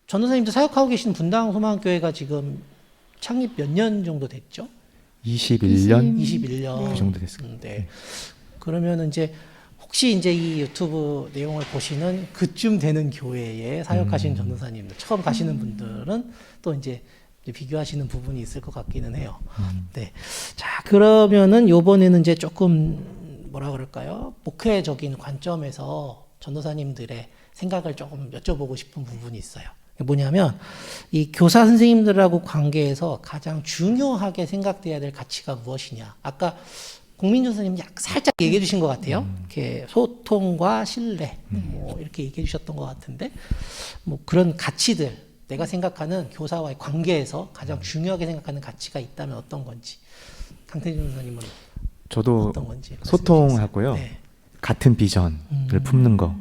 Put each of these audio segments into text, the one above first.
전도사님도 사역하고 계신 분당 소망교회가 지금 창립 몇 년 정도 됐죠? 21년 21년. 그 정도 됐습니다. 네. 그러면 이제 혹시 이제 이 유튜브 내용을 보시는 그쯤 되는 교회에 사역하신 전도사님들, 처음 가시는 분들은 또 이제 비교하시는 부분이 있을 것 같기는 해요. 네. 자, 그러면은 요번에는 이제 조금 뭐라 그럴까요? 목회적인 관점에서 전도사님들의 생각을 조금 여쭤보고 싶은 부분이 있어요. 뭐냐면 이 교사 선생님들하고 관계에서 가장 중요하게 생각돼야 될 가치가 무엇이냐. 아까 공민준 선생님 살짝 얘기해 주신 것 같아요. 이렇게 소통과 신뢰, 뭐 이렇게 얘기해 주셨던 것 같은데, 뭐 그런 가치들, 내가 생각하는 교사와의 관계에서 가장 중요하게 생각하는 가치가 있다면 어떤 건지. 강태준 선생님은 저도 어떤 건지 소통하고요. 네. 같은 비전을 품는 거.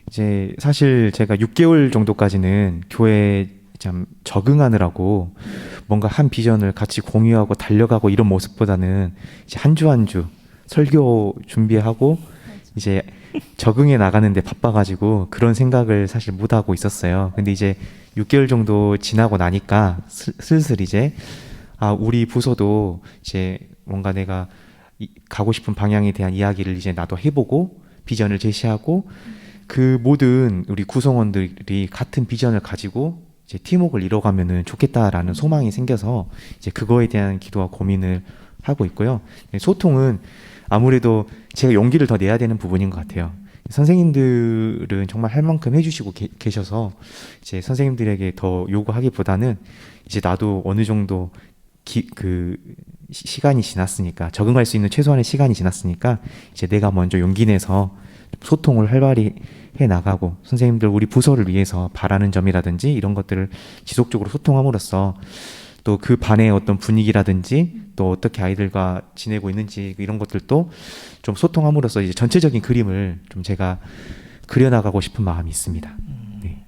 이제 사실 제가 6개월 정도까지는 교회에 참 적응하느라고 뭔가 한 비전을 같이 공유하고 달려가고 이런 모습보다는 이제 한 주 한 주 설교 준비하고 이제 적응해 나가는데 바빠가지고 그런 생각을 사실 못 하고 있었어요. 근데 이제 6개월 정도 지나고 나니까 슬슬 이제 우리 부서도 이제 뭔가 내가 가고 싶은 방향에 대한 이야기를 이제 나도 해보고 비전을 제시하고 그 모든 우리 구성원들이 같은 비전을 가지고 이제 팀워크를 이뤄가면은 좋겠다라는 소망이 생겨서 이제 그거에 대한 기도와 고민을 하고 있고요. 소통은 아무래도 제가 용기를 더 내야 되는 부분인 것 같아요. 선생님들은 정말 할 만큼 해주시고 계셔서 이제 선생님들에게 더 요구하기보다는 이제 나도 어느 정도 시간이 지났으니까 적응할 수 있는 최소한의 시간이 지났으니까 이제 내가 먼저 용기 내서 소통을 활발히 해 나가고 선생님들 우리 부서를 위해서 바라는 점이라든지 이런 것들을 지속적으로 소통함으로써 또 그 반의 어떤 분위기라든지 또 어떻게 아이들과 지내고 있는지 이런 것들도 좀 소통함으로써 이제 전체적인 그림을 좀 제가 그려나가고 싶은 마음이 있습니다. 네.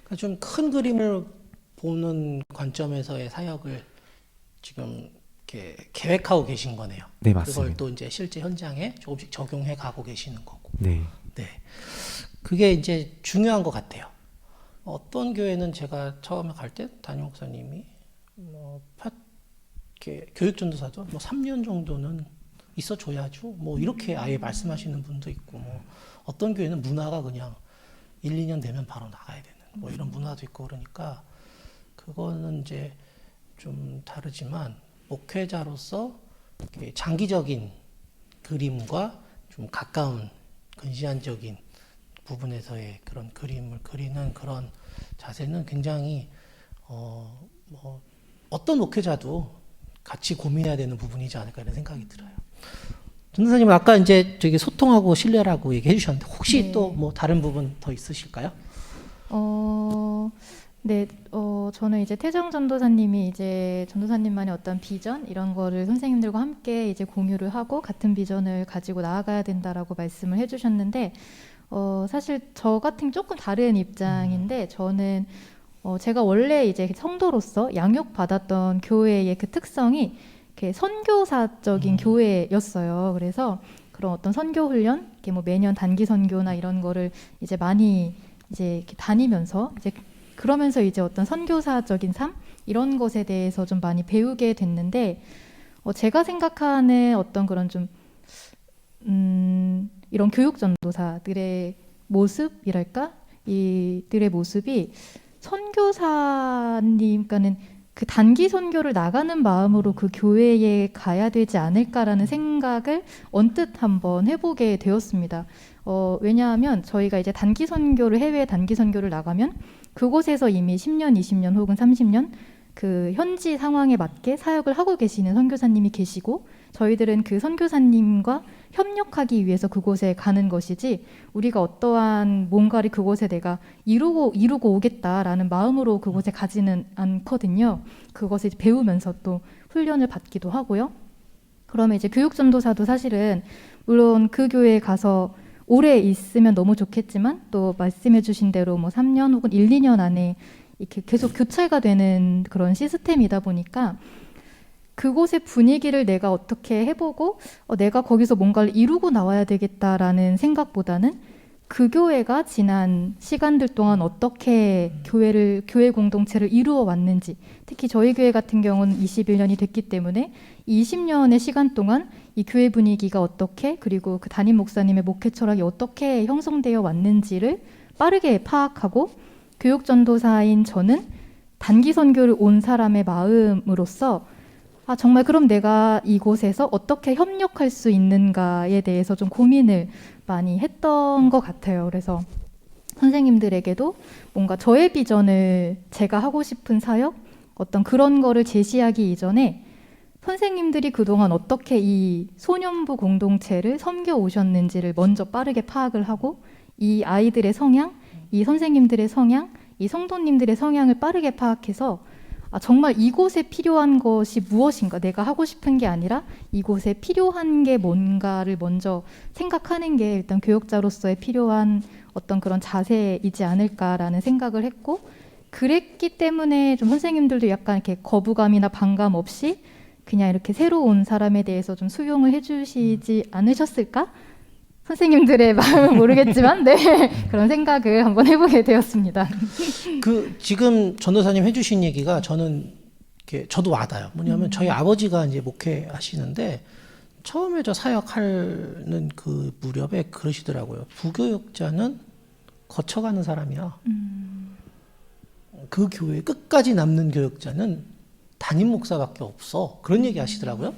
그러니까 좀 큰 그림을 보는 관점에서의 사역을 지금 이렇게 계획하고 계신 거네요. 네, 그걸 맞습니다. 또 이제 실제 현장에 조금씩 적용해 가고 계시는 거고. 네. 네. 그게 이제 중요한 것 같아요. 어떤 교회는 제가 처음에 갈 때 담임 목사님이 이렇게 교육 전도사도 3년 정도는 있어줘야죠. 뭐 이렇게 아예 말씀하시는 분도 있고, 뭐 어떤 교회는 문화가 그냥 1, 2년 되면 바로 나가야 되는 뭐 이런 문화도 있고 그러니까 그거는 이제 좀 다르지만 목회자로서 이렇게 장기적인 그림과 좀 가까운 근시안적인 부분에서의 그런 그림을 그리는 그런 자세는 굉장히 어떤 목회자도 같이 고민해야 되는 부분이지 않을까 이런 생각이 들어요. 전도사님 아까 이제 저기 소통하고 신뢰라고 얘기해 주셨는데 혹시 네. 또 뭐 다른 부분 더 있으실까요? 네, 저는 이제 태정 전도사님이 이제 전도사님만의 어떤 비전 이런 거를 선생님들과 함께 이제 공유를 하고 같은 비전을 가지고 나아가야 된다라고 말씀을 해주셨는데, 사실 저 같은 조금 다른 입장인데 저는 제가 원래 이제 성도로서 양육받았던 교회의 그 특성이 이렇게 선교사적인 교회였어요. 그래서 그런 어떤 선교 훈련, 이렇게 뭐 매년 단기 선교나 이런 거를 이제 많이 이제 이렇게 다니면서 이제 그러면서 이제 어떤 선교사적인 삶 이런 것에 대해서 좀 많이 배우게 됐는데, 제가 생각하는 어떤 그런 좀 이런 교육 전도사들의 모습이랄까, 이들의 모습이 선교사님, 그러니까는 그 단기 선교를 나가는 마음으로 그 교회에 가야 되지 않을까라는 생각을 언뜻 한번 해보게 되었습니다. 왜냐하면 저희가 이제 단기 선교를 해외 단기 선교를 나가면 그곳에서 이미 10년, 20년 혹은 30년 그 현지 상황에 맞게 사역을 하고 계시는 선교사님이 계시고, 저희들은 그 선교사님과 협력하기 위해서 그곳에 가는 것이지 우리가 어떠한 뭔가를 그곳에 내가 이루고 오겠다라는 마음으로 그곳에 가지는 않거든요. 그것을 배우면서 또 훈련을 받기도 하고요. 그러면 이제 교육전도사도 사실은 물론 그 교회에 가서 오래 있으면 너무 좋겠지만 또 말씀해 주신 대로 뭐 3년 혹은 1, 2년 안에 이렇게 계속 교체가 되는 그런 시스템이다 보니까 그곳의 분위기를 내가 어떻게 해보고 내가 거기서 뭔가를 이루고 나와야 되겠다라는 생각보다는 그 교회가 지난 시간들 동안 어떻게 교회 공동체를 이루어 왔는지, 특히 저희 교회 같은 경우는 21년이 됐기 때문에 20년의 시간 동안 이 교회 분위기가 어떻게, 그리고 그 담임 목사님의 목회 철학이 어떻게 형성되어 왔는지를 빠르게 파악하고, 교육 전도사인 저는 단기 선교를 온 사람의 마음으로서 정말 그럼 내가 이곳에서 어떻게 협력할 수 있는가에 대해서 좀 고민을 많이 했던 것 같아요. 그래서 선생님들에게도 뭔가 저의 비전을, 제가 하고 싶은 사역, 어떤 그런 거를 제시하기 이전에 선생님들이 그동안 어떻게 이 소년부 공동체를 섬겨 오셨는지를 먼저 빠르게 파악을 하고, 이 아이들의 성향, 이 선생님들의 성향, 이 성도님들의 성향을 빠르게 파악해서 정말 이곳에 필요한 것이 무엇인가, 내가 하고 싶은 게 아니라 이곳에 필요한 게 뭔가를 먼저 생각하는 게 일단 교육자로서의 필요한 어떤 그런 자세이지 않을까라는 생각을 했고, 그랬기 때문에 좀 선생님들도 약간 이렇게 거부감이나 반감 없이 그냥 이렇게 새로 온 사람에 대해서 좀 수용을 해주시지 않으셨을까? 선생님들의 마음은 모르겠지만, 네, 그런 생각을 한번 해보게 되었습니다. 그 지금 전도사님 해주신 얘기가 저도 와닿아요. 뭐냐면 저희 아버지가 이제 목회하시는데 처음에 저 사역하는 그 무렵에 그러시더라고요. 부교육자는 거쳐가는 사람이야. 그 교회 끝까지 남는 교육자는 담임 목사밖에 없어. 그런 얘기 하시더라고요.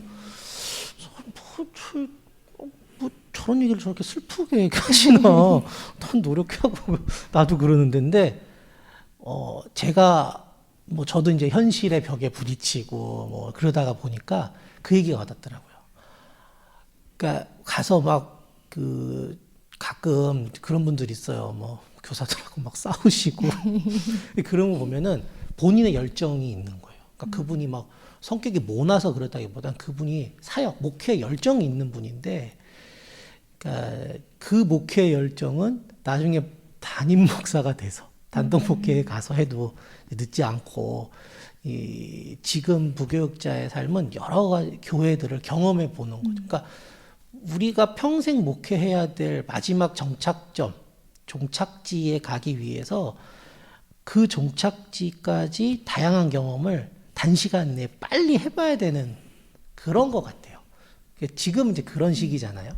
뭐 저런 얘기를 저렇게 슬프게 얘기하시나. 난 노력하고 나도 그러는 데인데, 제가 뭐 저도 이제 현실의 벽에 부딪히고 뭐 그러다가 보니까 그 얘기가 와닿더라고요. 그러니까 가서 막 가끔 그런 분들 있어요. 뭐 교사들하고 막 싸우시고 그런 거 보면은 본인의 열정이 있는 거예요. 그러니까 그분이 막 성격이 모나서 그렇다기보단 그분이 목회 열정이 있는 분인데, 그러니까 그 목회 열정은 나중에 담임 목사가 돼서 단독 목회에 가서 해도 늦지 않고, 지금 부교육자의 삶은 여러 가지 교회들을 경험해 보는 거죠. 그러니까 우리가 평생 목회해야 될 마지막 종착지에 가기 위해서 그 종착지까지 다양한 경험을 단시간 내에 빨리 해봐야 되는 그런 것 같아요. 지금 이제 그런 시기잖아요.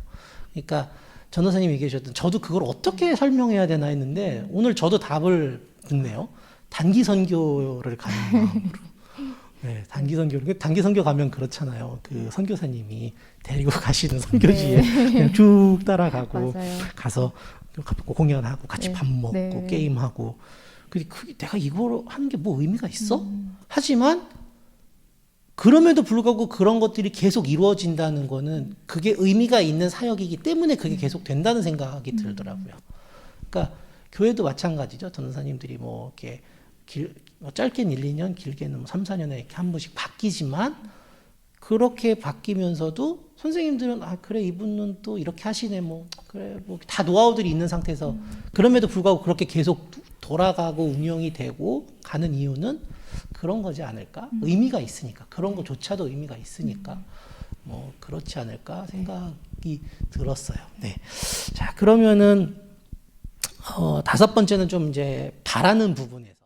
그러니까 전도사님이 얘기해 주셨던, 저도 그걸 어떻게 설명해야 되나 했는데 오늘 저도 답을 듣네요. 단기 선교를 가는 마음으로. 네, 단기 선교 가면 그렇잖아요. 그 선교사님이 데리고 가시는 선교지에 그냥 쭉 따라가고 맞아요. 가서 공연하고 같이 밥 먹고 네. 게임하고. 그게 내가 이걸 하는 게 뭐 의미가 있어? 하지만 그럼에도 불구하고 그런 것들이 계속 이루어진다는 거는 그게 의미가 있는 사역이기 때문에 그게 계속 된다는 생각이 들더라고요. 그러니까 교회도 마찬가지죠. 전도사님들이 뭐 이렇게 짧게는 1, 2년, 길게는 뭐 3, 4년에 이렇게 한 번씩 바뀌지만, 그렇게 바뀌면서도 선생님들은 그래 이분은 또 이렇게 하시네, 뭐 그래 뭐 다 노하우들이 있는 상태에서 그럼에도 불구하고 그렇게 계속 돌아가고 운영이 되고 가는 이유는 그런 거지 않을까? 의미가 있으니까, 그런 거조차도 의미가 있으니까 뭐 그렇지 않을까 생각이 들었어요. 네. 자, 그러면은 5번째는 좀 이제 바라는 부분에서.